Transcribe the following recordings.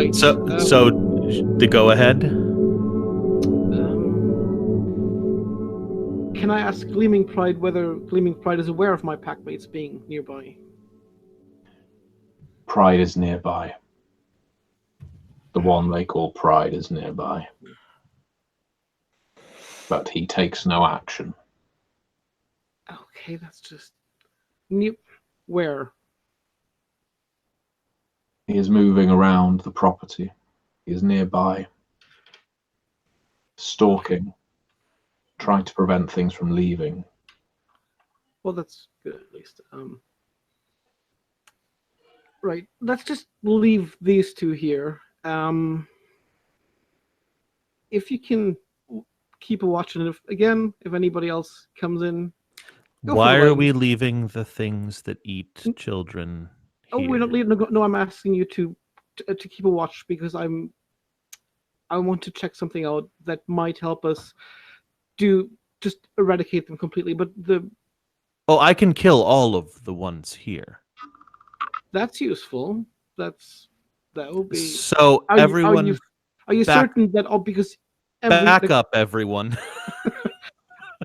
right. So the go ahead. Can I ask Gleaming Pride whether Gleaming Pride is aware of my packmates being nearby? Pride is nearby. The one they call Pride is nearby. But he takes no action. Okay, that's just... Where? He is moving around the property. He is nearby. Stalking. Trying to prevent things from leaving. Well, that's good at least. Right, let's just leave these two here. If you can keep a watch, and if anybody else comes in, why are we leaving the things that eat children here? Oh, we're not leaving. No, I'm asking you to keep a watch because I want to check something out that might help us just eradicate them completely. But I can kill all of the ones here. That's useful. That will be. So everyone, are you certain that? Oh, because back up, everyone.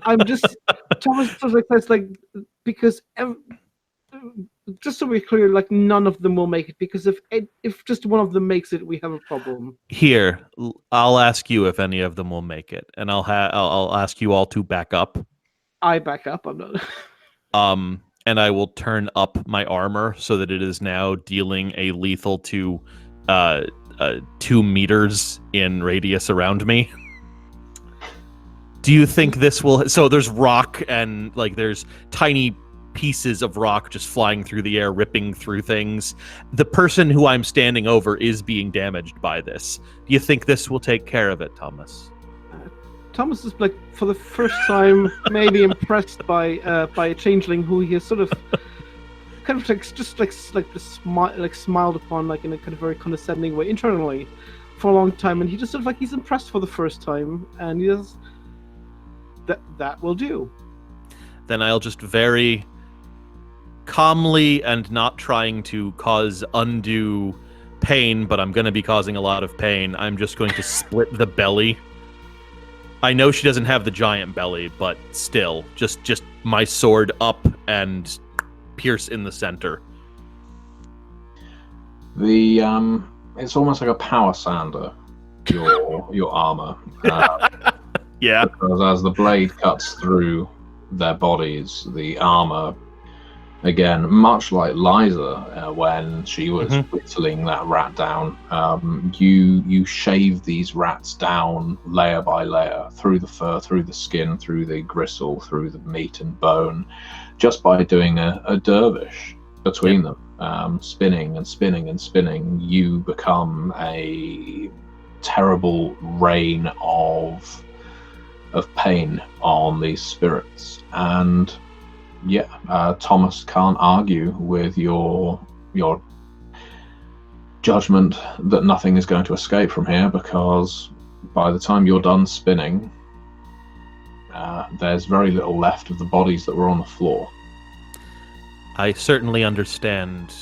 I'm just Thomas says because just so we're clear, none of them will make it, because if just one of them makes it, we have a problem. Here, I'll ask you if any of them will make it, and I'll ask you all to back up. I back up. I'm not. And I will turn up my armor so that it is now dealing a lethal to 2 meters in radius around me. Do you think this will... So there's rock and there's tiny pieces of rock just flying through the air, ripping through things. The person who I'm standing over is being damaged by this. Do you think this will take care of it, Thomas? Thomas is for the first time maybe impressed by a changeling who he has sort of kind of smiled upon in a kind of very condescending way internally for a long time, and he just sort of he's impressed for the first time, and he just that will do. Then I'll just very calmly, and not trying to cause undue pain, but I'm going to be causing a lot of pain, I'm just going to split the belly. I know she doesn't have the giant belly, but still, just my sword up and pierce in the center. It's almost like a power sander, your armor. Yeah. Because as the blade cuts through their bodies, the armor, again, much like Liza when she was whittling that rat down, you shave these rats down layer by layer, through the fur, through the skin, through the gristle, through the meat and bone, just by doing a dervish between them, spinning and spinning and spinning. You become a terrible rain of pain on these spirits, and Thomas can't argue with your judgment that nothing is going to escape from here, because by the time you're done spinning, there's very little left of the bodies that were on the floor. I certainly understand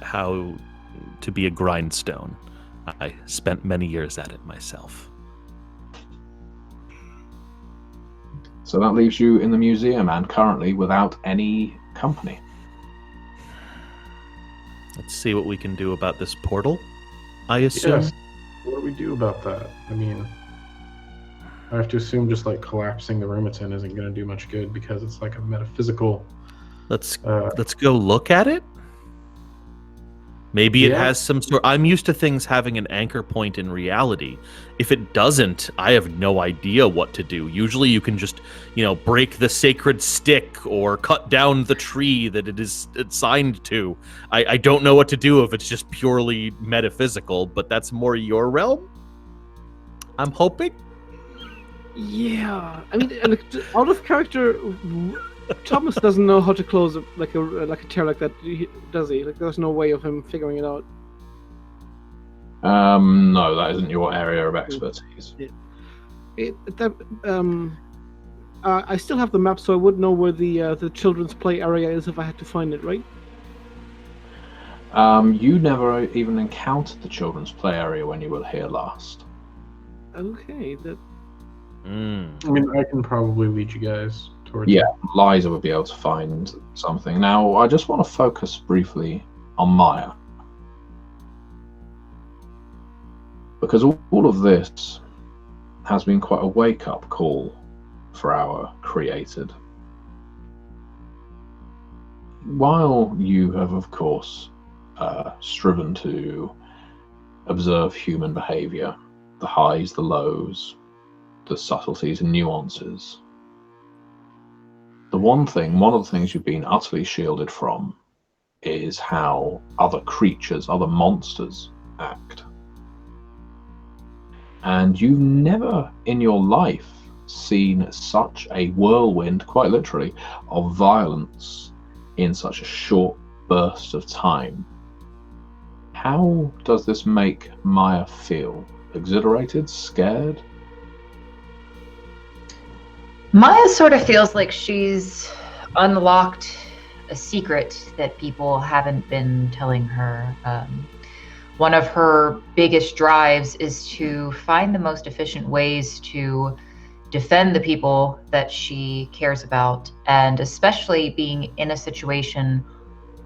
how to be a grindstone. I spent many years at it myself. So that leaves you in the museum, and currently without any company. Let's see what we can do about this portal, I assume. Yes. What do we do about that? I mean, I have to assume just collapsing the room it's in isn't going to do much good, because it's a metaphysical... Let's go look at it. Maybe it has some sort... I'm used to things having an anchor point in reality. If it doesn't, I have no idea what to do. Usually you can just, break the sacred stick or cut down the tree that it is assigned to. I don't know what to do if it's just purely metaphysical, but that's more your realm? I'm hoping? Yeah. I mean, out of character... Thomas doesn't know how to close a tear like that, does he? There's no way of him figuring it out. No, that isn't your area of expertise. I still have the map, so I would know where the children's play area is if I had to find it, right? You never even encountered the children's play area when you were here last. Okay, that I mean, I can probably lead you guys towards Yeah, it. Liza would be able to find something. Now, I just want to focus briefly on Maya. Because all of this has been quite a wake-up call for our created. While you have, of course, striven to observe human behavior, the highs, the lows, the subtleties and nuances, one of the things you've been utterly shielded from is how other creatures, other monsters act. And you've never in your life seen such a whirlwind, quite literally, of violence in such a short burst of time. How does this make Maya feel? Exhilarated? Scared? Maya sort of feels like she's unlocked a secret that people haven't been telling her. One of her biggest drives is to find the most efficient ways to defend the people that she cares about, and especially being in a situation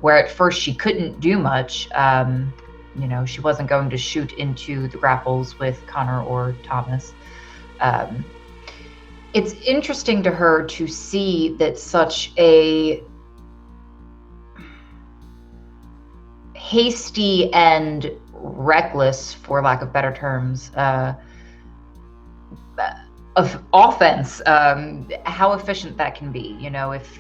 where at first she couldn't do much. She wasn't going to shoot into the grapples with Connor or Thomas. It's interesting to her to see that such a hasty and reckless, for lack of better terms, of offense, how efficient that can be.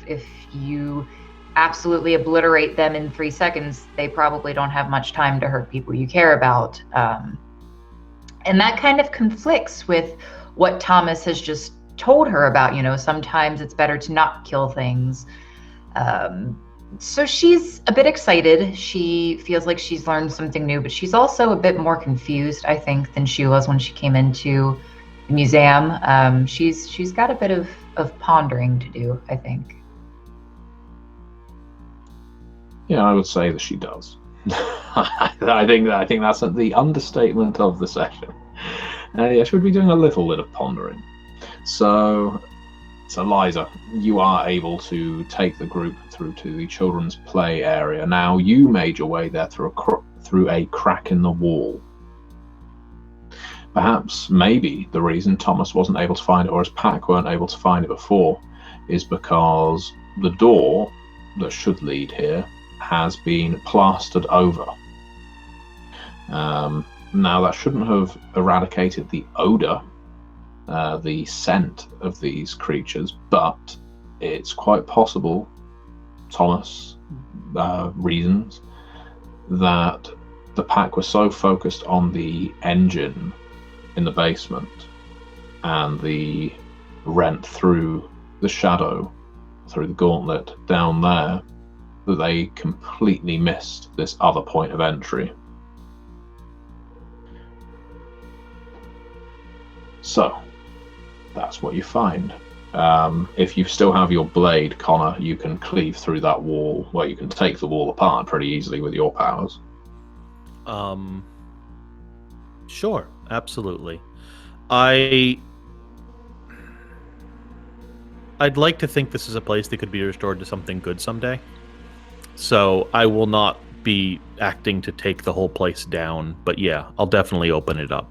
If you absolutely obliterate them in 3 seconds, they probably don't have much time to hurt people you care about. And that kind of conflicts with what Thomas has just told her about. Sometimes it's better to not kill things. So she's a bit excited. She feels like she's learned something new, but she's also a bit more confused, I think, than she was when she came into the museum. She's got a bit of pondering to do, I think. Yeah, I would say that she does. I think that's the understatement of the session. Yeah, she would be doing a little bit of pondering. So Liza, you are able to take the group through to the children's play area. Now, you made your way there through a crack in the wall. Perhaps, maybe, the reason Thomas wasn't able to find it, or his pack weren't able to find it before, is because the door that should lead here has been plastered over. Now, that shouldn't have eradicated the odor, the scent of these creatures, but it's quite possible, Thomas reasons, that the pack was so focused on the engine in the basement and the rent through the shadow, through the gauntlet down there, that they completely missed this other point of entry. So, that's what you find. If you still have your blade, Connor, you can cleave through that wall. Well, you can take the wall apart pretty easily with your powers. Sure, absolutely. I'd like to think this is a place that could be restored to something good someday. So I will not be acting to take the whole place down, but yeah, I'll definitely open it up.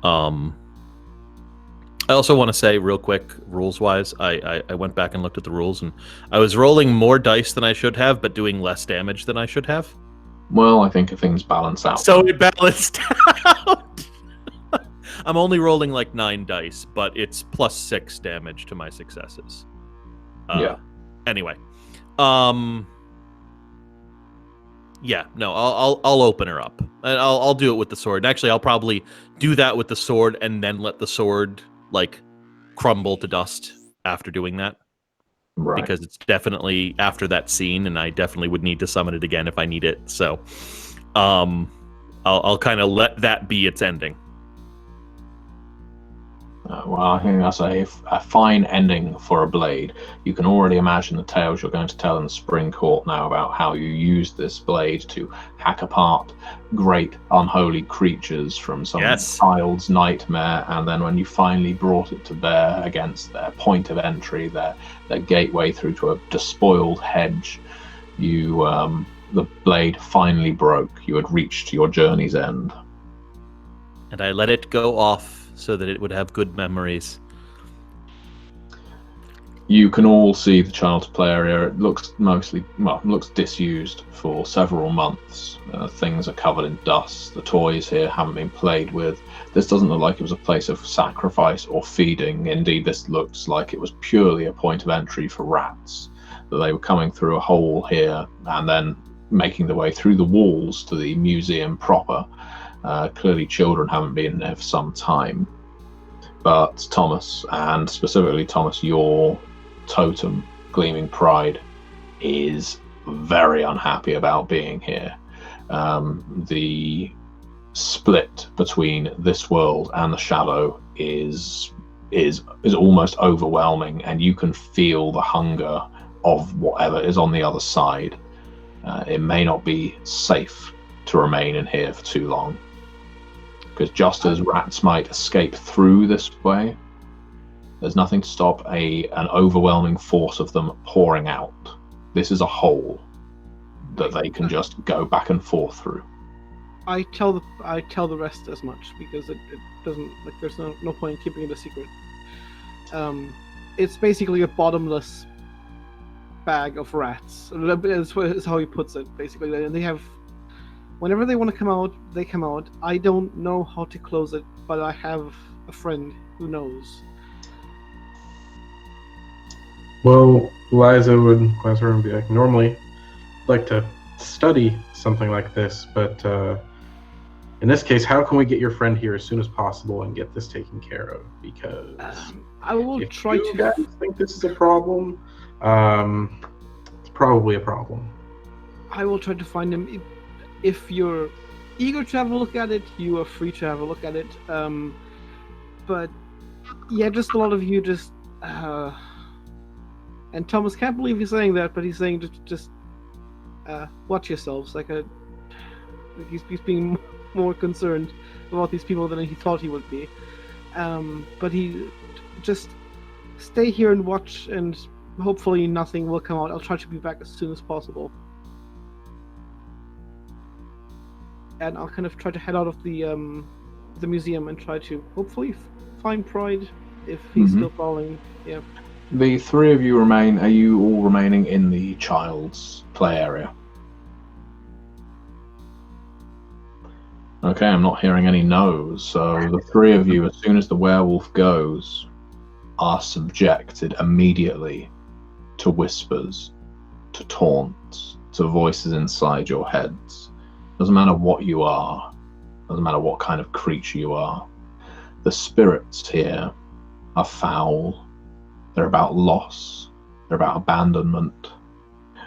I also want to say real quick, rules-wise, I went back and looked at the rules, and I was rolling more dice than I should have, but doing less damage than I should have. Well, I think things balance out. So it balanced out. I'm only rolling like 9 dice, but it's +6 damage to my successes. Yeah. Anyway, yeah, no, I'll open her up, and I'll do it with the sword. And actually, I'll probably do that with the sword, and then let the sword like crumble to dust after doing that. Right. Because it's definitely after that scene, and I definitely would need to summon it again if I need it. So, I'll kind of let that be its ending. Well, I think that's a fine ending for a blade. You can already imagine the tales you're going to tell in the Spring Court now about how you used this blade to hack apart great unholy creatures from some child's nightmare, and then when you finally brought it to bear against their point of entry, their gateway through to a despoiled hedge, the blade finally broke. You had reached your journey's end. And I let it go off so that it would have good memories. You can all see the child's play area. It looks looks disused for several months. Things are covered in dust. The toys here haven't been played with. This doesn't look like it was a place of sacrifice or feeding. Indeed, this looks like it was purely a point of entry for rats. That they were coming through a hole here and then making their way through the walls to the museum proper. Clearly children haven't been there for some time. But Thomas, and specifically Thomas, your totem, Gleaming Pride, is very unhappy about being here. The split between this world and the shadow is almost overwhelming, and you can feel the hunger of whatever is on the other side. It may not be safe to remain in here for too long. Because just as rats might escape through this way, there's nothing to stop an overwhelming force of them pouring out. This is a hole that they can just go back and forth through. I tell the rest as much because it doesn't, like, there's no point in keeping it a secret. It's basically a bottomless bag of rats. That's how he puts it, basically. And they have, whenever they want to come out, they come out. I don't know how to close it, but I have a friend who knows. Well, Liza would be like, normally I'd like to study something like this, but in this case, how can we get your friend here as soon as possible and get this taken care of? Because I will if try you to guys think this is a problem, it's probably a problem. I will try to find him. If you're eager to have a look at it, you are free to have a look at it. But yeah, just a lot of you just. And Thomas can't believe he's saying that, but he's saying just watch yourselves. Like he's being more concerned about these people than he thought he would be. But he just stay here and watch, and hopefully nothing will come out. I'll try to be back as soon as possible. And I'll kind of try to head out of the museum and try to hopefully find Pride if he's still falling. Yeah. The three of you remain. Are you all remaining in the child's play area? Okay, I'm not hearing any no's. So the three of you, as soon as the werewolf goes, are subjected immediately to whispers, to taunts, to voices inside your heads. Doesn't matter what you are. Doesn't matter what kind of creature you are. The spirits here are foul. They're about loss. They're about abandonment.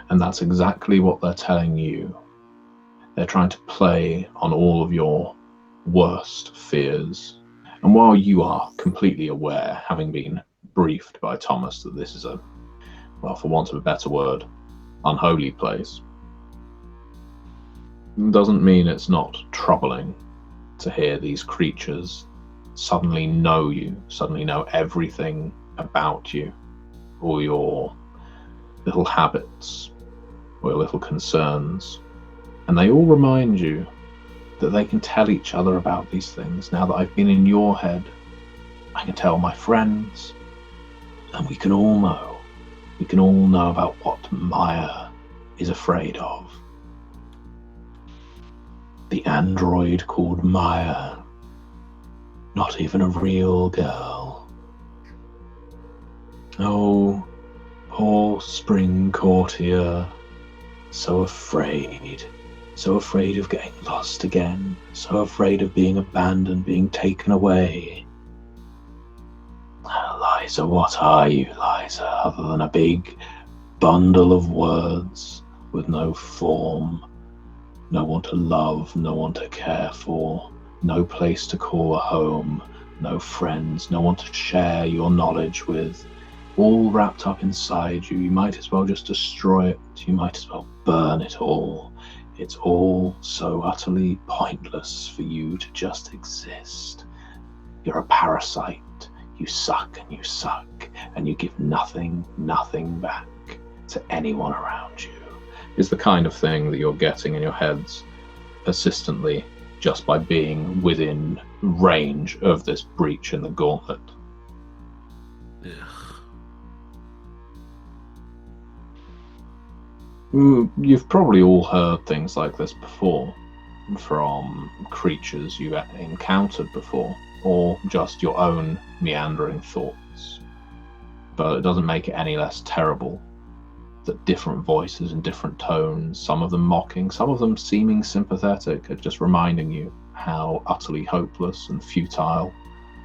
And that's exactly what they're telling you. They're trying to play on all of your worst fears. And while you are completely aware, having been briefed by Thomas, that this is a, well, for want of a better word, unholy place, doesn't mean it's not troubling to hear these creatures suddenly know you, suddenly know everything about you, all your little habits, or your little concerns. And they all remind you that they can tell each other about these things. Now that I've been in your head, I can tell my friends, and we can all know. We can all know about what Maya is afraid of. The android called Maya. Not even a real girl. Oh, poor spring courtier. So afraid of getting lost again, so afraid of being abandoned, being taken away. Liza, what are you, Liza, other than a big bundle of words with no form, no one to love, no one to care for, no place to call a home, no friends, no one to share your knowledge with, all wrapped up inside you. You might as well just destroy it. You might as well burn it all. It's all so utterly pointless for you to just exist. You're a parasite. You suck and you suck, and you give nothing back to anyone around you. Is the kind of thing that you're getting in your heads persistently just by being within range of this breach in the gauntlet. You've probably all heard things like this before from creatures you've encountered before, or just your own meandering thoughts. But it doesn't make it any less terrible that different voices and different tones, some of them mocking, some of them seeming sympathetic, are just reminding you how utterly hopeless and futile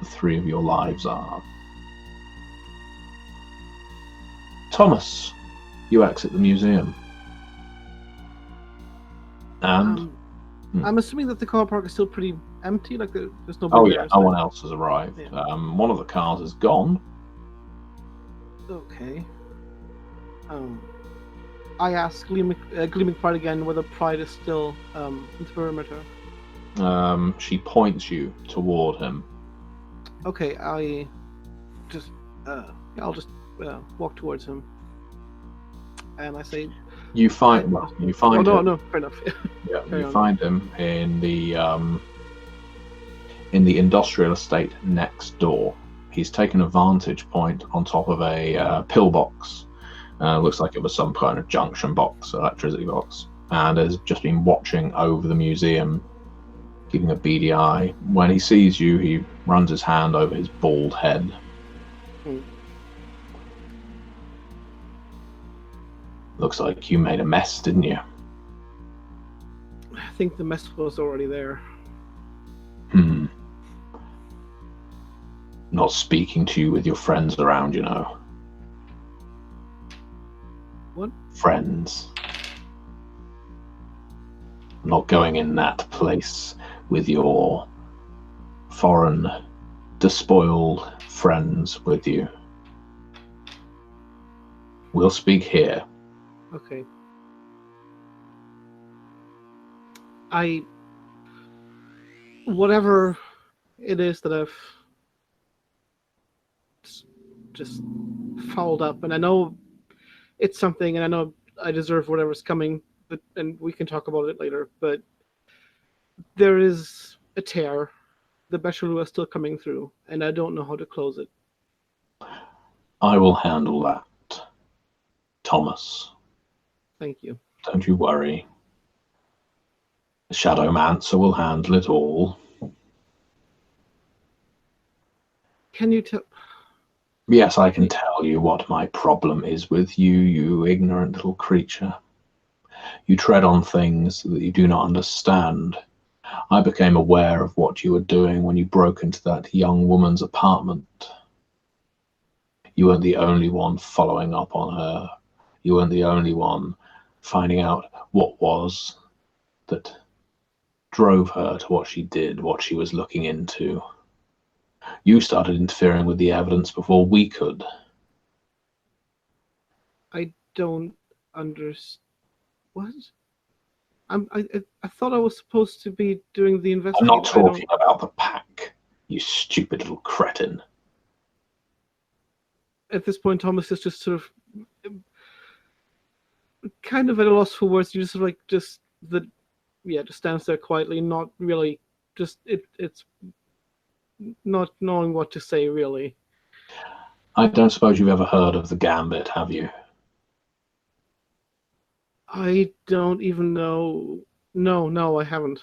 the three of your lives are. Thomas, you exit the museum. And? I'm assuming that the car park is still pretty empty, like there's nobody Oh there, yeah, no one else has arrived. Yeah. One of the cars is gone. Okay. I asked Gleaming Pride again whether Pride is still in the perimeter. She points you toward him. Okay, I'll just walk towards him, and I say, You find him. No, fair enough. Yeah, you find him in the industrial estate next door. He's taken a vantage point on top of a pillbox. Looks like it was some kind of junction box, electricity box, and has just been watching over the museum, keeping a beady eye. When he sees you, he runs his hand over his bald head. Looks like you made a mess, didn't you? I think the mess was already there. Not speaking to you with your friends around, you know. What? Friends. Not going in that place with your foreign, despoiled friends with you. We'll speak here. Okay. Whatever it is that I've just fouled up, and I know it's something, and I know I deserve whatever's coming, and we can talk about it later, but there is a tear. The Bechalou is still coming through, and I don't know how to close it. I will handle that, Thomas. Thank you. Don't you worry. The Shadowmancer will handle it all. Can you tell? Yes, I can tell you what my problem is with you, you ignorant little creature. You tread on things that you do not understand. I became aware of what you were doing when you broke into that young woman's apartment. You weren't the only one following up on her. You weren't the only one finding out what was that drove her to what she did, what she was looking into. You started interfering with the evidence before we could. I don't understand. What? I thought I was supposed to be doing the investigation. I'm not talking about the pack, you stupid little cretin. At this point, Thomas is just sort of kind of at a loss for words. You just stands there quietly, not really, it's not knowing what to say, really. I don't suppose you've ever heard of the Gambit, have you? I don't even know. No, I haven't.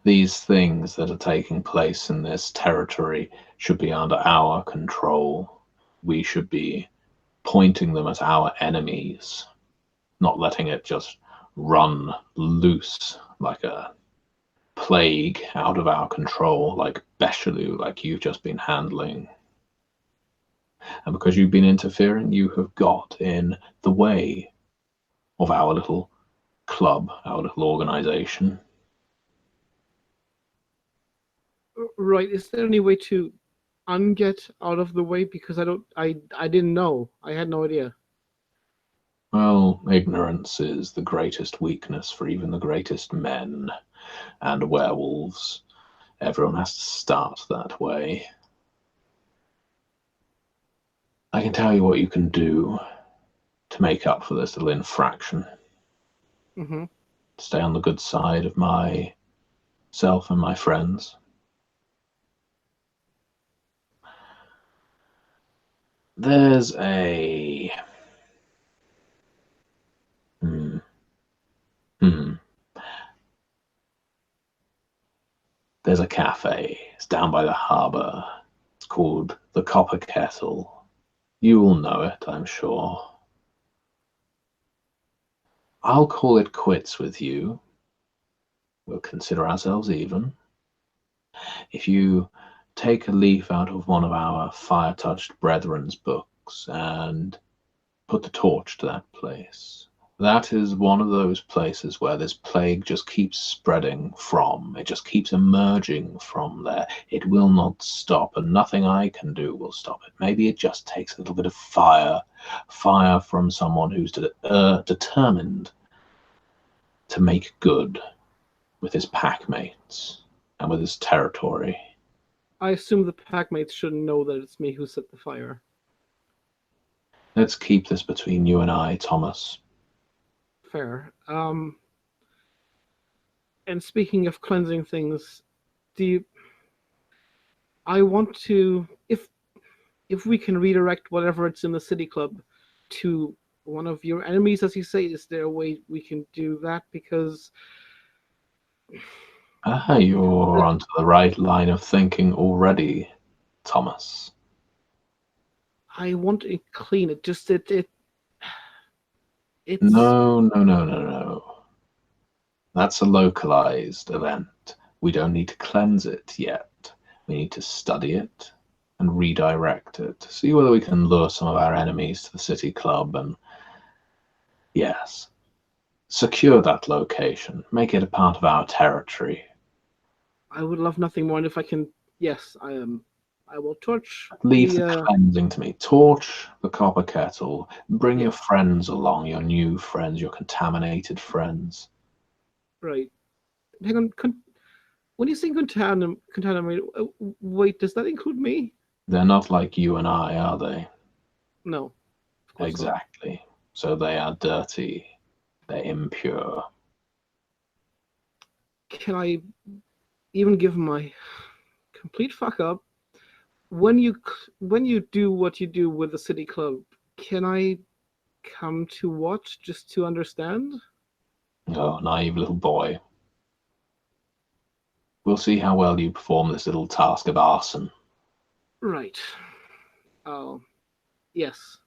These things that are taking place in this territory should be under our control. We should be pointing them at our enemies, not letting it just run loose like a plague out of our control, like Bechalou, like you've just been handling. And because you've been interfering, you have got in the way of our little club, our little organization. Right. Is there any way to unget out of the way? Because I didn't know. I had no idea. Well, ignorance is the greatest weakness for even the greatest men and werewolves. Everyone has to start that way. I can tell you what you can do to make up for this little infraction. Mm-hmm. Stay on the good side of myself and my friends. There's a... There's a cafe. It's down by the harbour. It's called the Copper Kettle. You will know it, I'm sure. I'll call it quits with you. We'll consider ourselves even. If you take a leaf out of one of our fire-touched brethren's books and put the torch to that place, that is one of those places where this plague just keeps spreading from. It just keeps emerging from there. It will not stop, and nothing I can do will stop it. Maybe it just takes a little bit of fire from someone who's determined to make good with his pack mates and with his territory. I assume the pack mates shouldn't know that it's me who set the fire. Let's keep this between you and I, Thomas. Fair. And speaking of cleansing things, I want to, if we can redirect whatever it's in the city club to one of your enemies, as you say, is there a way we can do that? Because You're onto the right line of thinking already, Thomas. I want to clean it. Just it's No. That's a localized event. We don't need to cleanse it yet. We need to study it and redirect it. See whether we can lure some of our enemies to the city club and, yes, secure that location. Make it a part of our territory. I would love nothing more, and if I can, yes, I will torch. Leave the cleansing to me. Torch the copper kettle. Bring your friends along, your new friends, your contaminated friends. Right. Hang on. When you say contaminated, wait, does that include me? They're not like you and I, are they? No. Of course Exactly. Not. So they are dirty. They're impure. Can I even give my complete fuck up? When you do what you do with the city club, can I come to watch just to understand? Oh, naive little boy. We'll see how well you perform this little task of arson. Right. Oh, yes.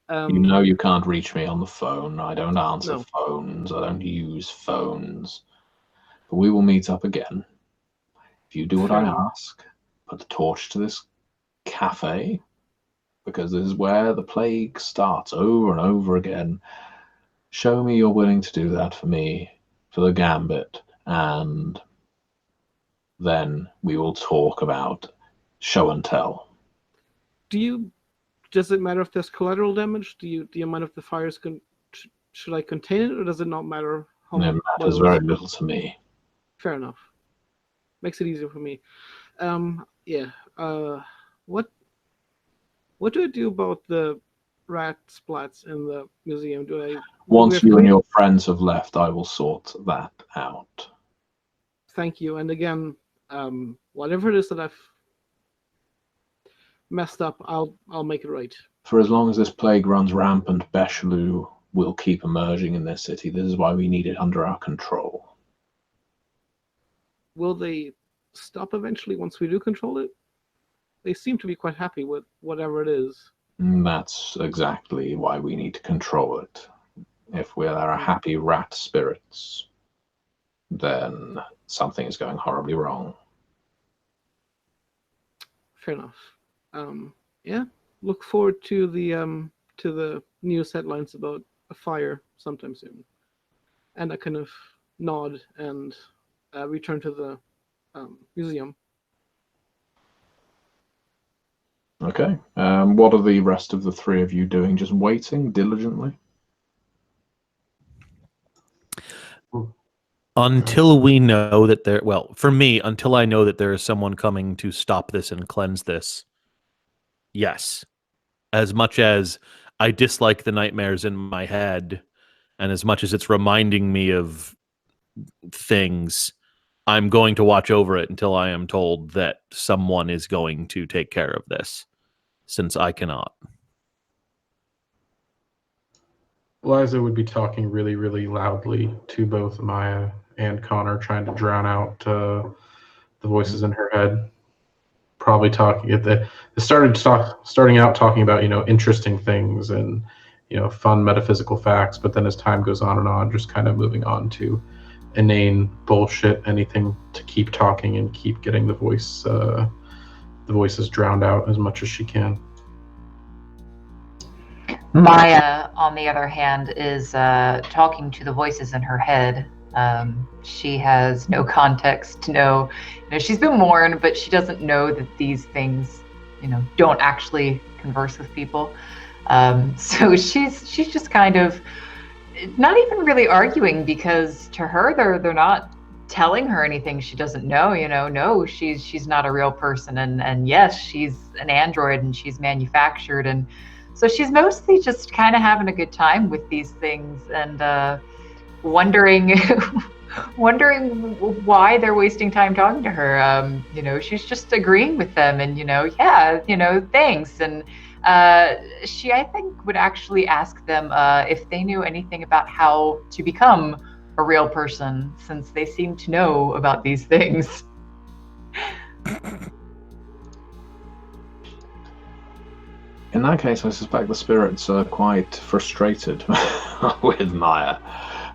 You know you can't reach me on the phone. I don't answer No. phones. I don't use phones. But we will meet up again. If you do what I ask, put the torch to this cafe, because this is where the plague starts over and over again. Show me you're willing to do that for me, for the gambit, and then we will talk about show and tell. Does it matter if there's collateral damage? Do you mind if the fires should I contain it, or does it not matter? It matters very little to me. Fair enough. Makes it easier for me. What do I do about the rat splats in the museum? Once you and your friends have left, I will sort that out. Thank you. And again, whatever it is that I've messed up, I'll make it right. For as long as this plague runs rampant, Becheloux will keep emerging in this city. This is why we need it under our control. Will they stop eventually once we do control it? They seem to be quite happy with whatever it is. That's exactly why we need to control it. If we are happy rat spirits, then something is going horribly wrong. Fair enough. Look forward to the news headlines about a fire sometime soon. And I kind of nod and return to the museum. Okay. What are the rest of the three of you doing? Just waiting diligently? Until we know that there, well, for me, until I know that there is someone coming to stop this and cleanse this, yes. As much as I dislike the nightmares in my head, and as much as it's reminding me of things, I'm going to watch over it until I am told that someone is going to take care of this, since I cannot. Eliza would be talking really, really loudly to both Maya and Connor, trying to drown out the voices in her head. Probably talking at the starting out talking about interesting things and fun metaphysical facts, but then as time goes on, just kind of moving on to inane bullshit, anything to keep talking and keep getting the voices drowned out as much as she can. Maya, on the other hand, is talking to the voices in her head. She has no context to know. She's been warned, but she doesn't know that these things, don't actually converse with people. So she's just kind of not even really arguing, because to her they're not telling her anything she doesn't know. No, she's not a real person, and yes, she's an android and she's manufactured, and so she's mostly just kind of having a good time with these things and wondering why they're wasting time talking to her. She's just agreeing with them and, thanks. And she, I think, would actually ask them if they knew anything about how to become a real person, since they seem to know about these things. In that case, I suspect the spirits are quite frustrated with Maya.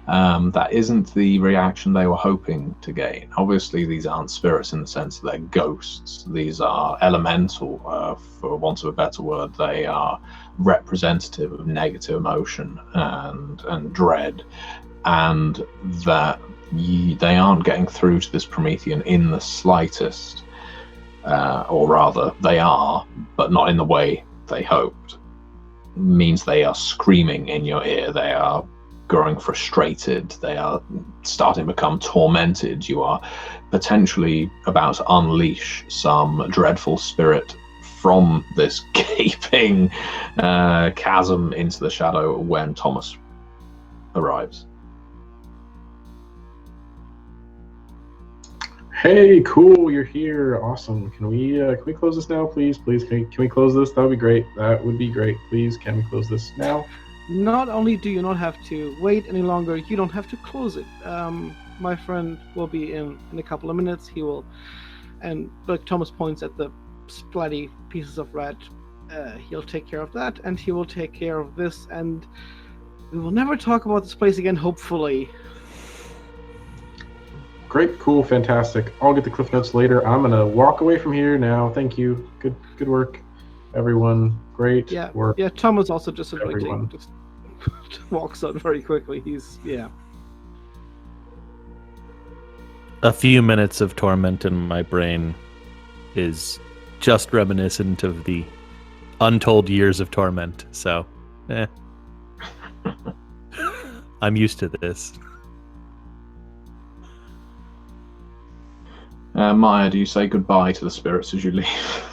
That isn't the reaction they were hoping to gain. Obviously, these aren't spirits in the sense that they're ghosts. These are elemental, for want of a better word. They are representative of negative emotion and dread, and that they aren't getting through to this Promethean in the slightest. Or rather, they are, but not in the way they hoped. Means they are screaming in your ear. They are growing frustrated. They are starting to become tormented. You are potentially about to unleash some dreadful spirit from this gaping chasm into the shadow when Thomas arrives. Hey, cool, you're here. Awesome. Can we close this now, please? Please, can we close this? That would be great. That would be great. Please, can we close this now? Not only do you not have to wait any longer, you don't have to close it. My friend will be in a couple of minutes. He will, and like Thomas points at the splatty pieces of red, he'll take care of that, and he will take care of this, and we will never talk about this place again, hopefully. Great, cool, fantastic. I'll get the cliff notes later. I'm gonna walk away from here now. Thank you. Good work, everyone. Great work. Yeah, Thomas also just everyone. just walks out very quickly. A few minutes of torment in my brain is just reminiscent of the untold years of torment. So, I'm used to this. Maya, do you say goodbye to the spirits as you leave?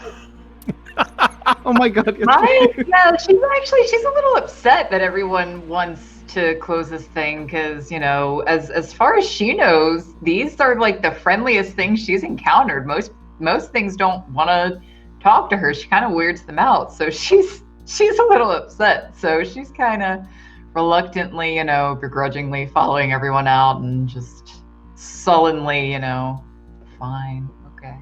Oh my god. Maya, no, she's a little upset that everyone wants to close this thing, because, as far as she knows, these are like the friendliest things she's encountered. Most things don't want to talk to her. She kind of weirds them out. So she's a little upset. So she's kind of reluctantly, begrudgingly following everyone out and just sullenly, fine, okay.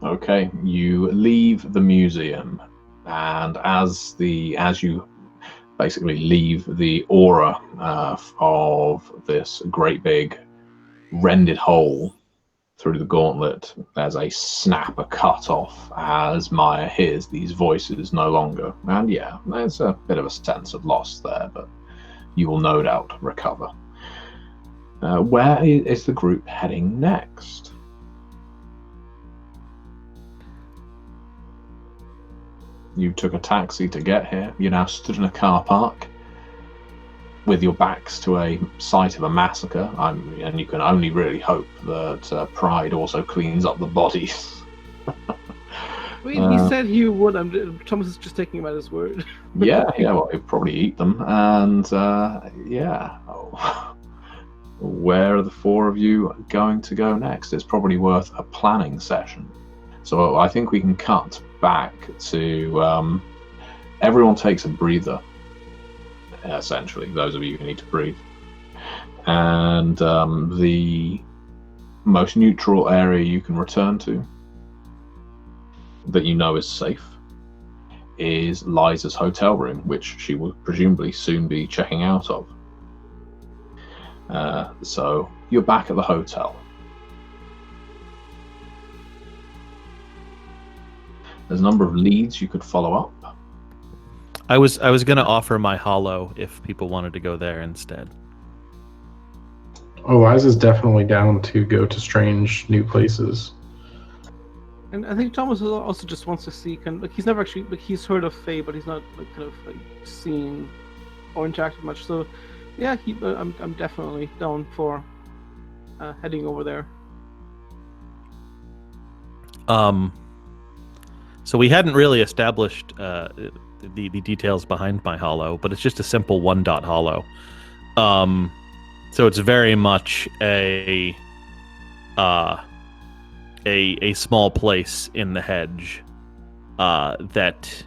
Okay, you leave the museum, and as you basically leave the aura of this great big rended hole through the gauntlet, there's a snap, a cut off, as Maya hears these voices no longer. And yeah, there's a bit of a sense of loss there, but you will no doubt recover. Where is the group heading next? You took a taxi to get here. You're now stood in a car park with your backs to a site of a massacre, and you can only really hope that Pride also cleans up the bodies. He said he would. Thomas is just taking him at his word. yeah, well, he'll probably eat them, and yeah. Where are the four of you going to go next? It's probably worth a planning session. So I think we can cut back to everyone takes a breather, essentially, those of you who need to breathe. And the most neutral area you can return to that you know is safe is Liza's hotel room, which she will presumably soon be checking out of. So you're back at the hotel. There's a number of leads you could follow up. I was going to offer my hollow if people wanted to go there instead. Oh, Liza's definitely down to go to strange new places. And I think Thomas also just wants to see, he's never actually, he's heard of Fae, but he's not seen or interacted much. So, yeah, I'm definitely down for heading over there. So we hadn't really established the details behind my hollow, but it's just a simple 1-dot hollow. So it's very much a small place in the hedge that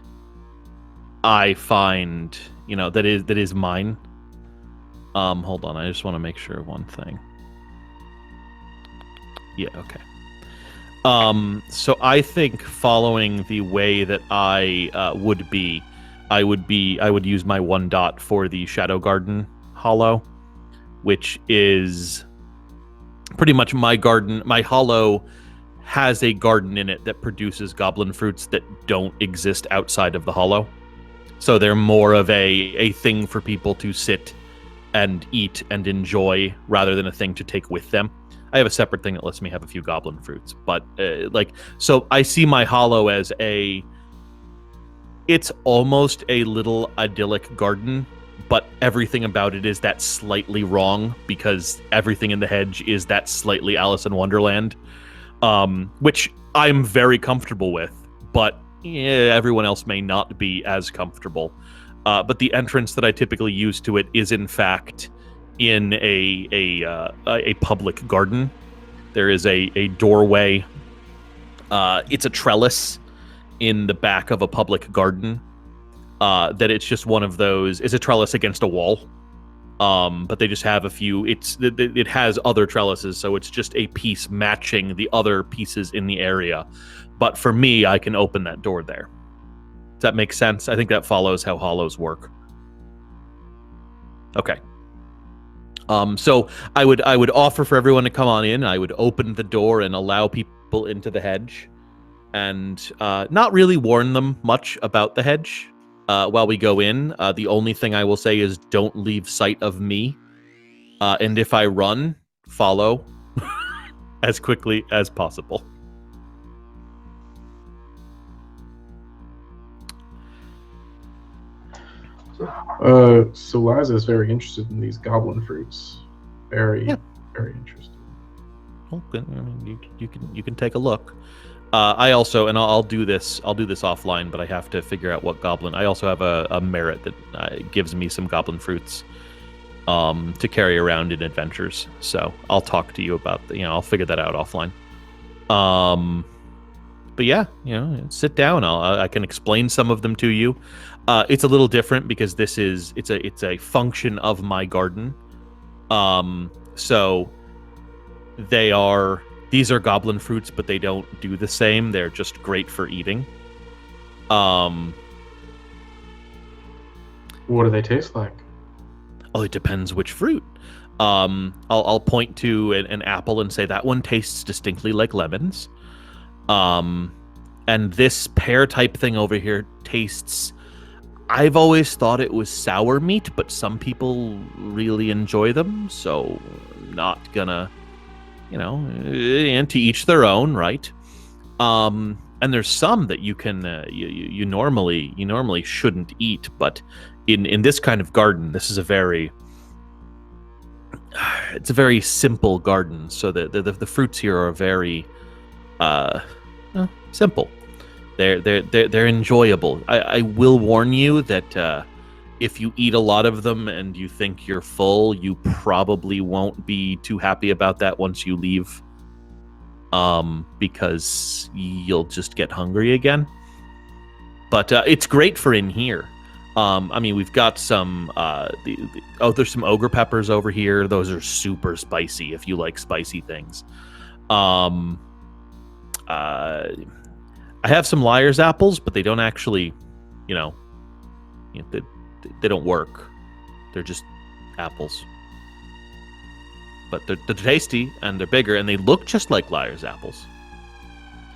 I find, that is mine. Hold on, I just want to make sure of one thing. Yeah, okay. So I think following the way that I would use my 1-dot for the Shadow Garden hollow, which is pretty much my garden. My hollow has a garden in it that produces goblin fruits that don't exist outside of the hollow. So they're more of a thing for people to sit and eat and enjoy rather than a thing to take with them. I have a separate thing that lets me have a few goblin fruits, but so I see my hollow as it's almost a little idyllic garden, but everything about it is that slightly wrong because everything in the hedge is that slightly Alice in Wonderland, which I'm very comfortable with, but everyone else may not be as comfortable. But the entrance that I typically use to it is in fact in a public garden. There is a doorway. It's a trellis in the back of a public garden. That it's just one of those. It's a trellis against a wall. But they just have a few. It has other trellises, so it's just a piece matching the other pieces in the area. But for me, I can open that door there. Does that make sense? I think that follows how hollows work. Okay. So I would offer for everyone to come on in. I would open the door and allow people into the hedge, and not really warn them much about the hedge while we go in. The only thing I will say is don't leave sight of me, and if I run, follow as quickly as possible. So Liza is very interested in these goblin fruits. Very interested. Okay, I mean, you can take a look. I also, and I'll do this offline, but I have to figure out what goblin. I also have a merit that gives me some goblin fruits to carry around in adventures. So I'll talk to you about I'll figure that out offline. But yeah, sit down. I can explain some of them to you. It's a little different because it's a function of my garden. So these are goblin fruits, but they don't do the same. They're just great for eating. What do they taste like? Oh, it depends which fruit. I'll point to an apple and say that one tastes distinctly like lemons. And this pear type thing over here tastes. I've always thought it was sour meat, but some people really enjoy them, so not gonna, and to each their own, right? and there's some that you can you normally shouldn't eat, but in this kind of garden, this is a very simple garden, so the fruits here are very simple. They're enjoyable. I will warn you that if you eat a lot of them and you think you're full, you probably won't be too happy about that once you leave, because you'll just get hungry again. But it's great for in here. I mean, we've got some there's some ogre peppers over here. Those are super spicy if you like spicy things. I have some liar's apples, but they don't actually, they don't work. They're just apples. But they're tasty, and they're bigger, and they look just like liar's apples.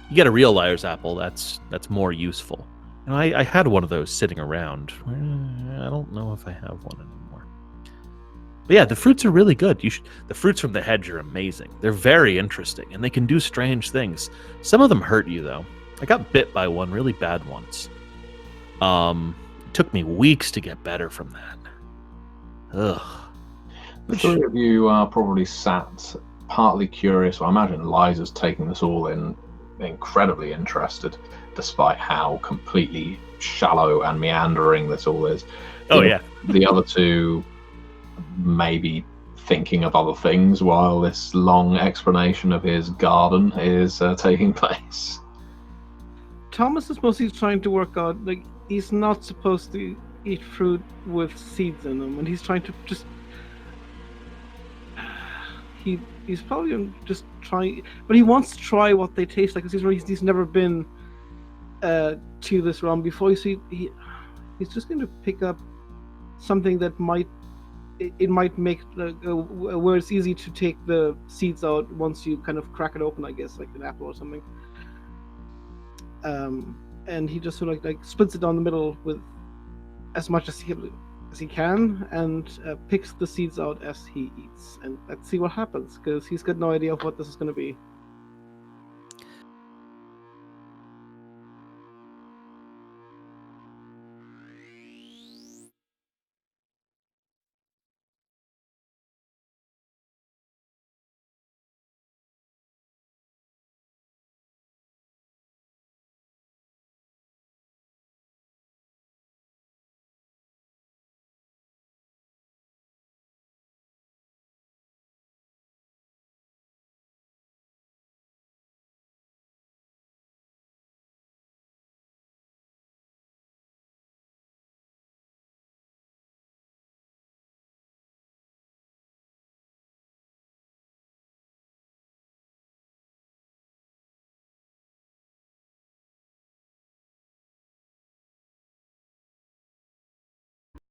You get a real liar's apple, that's more useful. And I had one of those sitting around. I don't know if I have one anymore. But yeah, the fruits are really good. The fruits from the hedge are amazing. They're very interesting, and they can do strange things. Some of them hurt you, though. I got bit by one really bad once. It took me weeks to get better from that. Ugh. The three of you are probably sat partly curious. I imagine Liza's taking this all in, incredibly interested, despite how completely shallow and meandering this all is. The other two maybe thinking of other things while this long explanation of his garden is taking place. Thomas is mostly trying to work out, like, he's not supposed to eat fruit with seeds in them, and he's trying to just... He's probably just trying... But he wants to try what they taste like, because he's never been to this realm before. You see, he's just going to pick up something that might make where it's easy to take the seeds out once you kind of crack it open, I guess, like an apple or something. And he just sort of like splits it down the middle with as much as he can, and picks the seeds out as he eats. And let's see what happens, because he's got no idea of what this is going to be.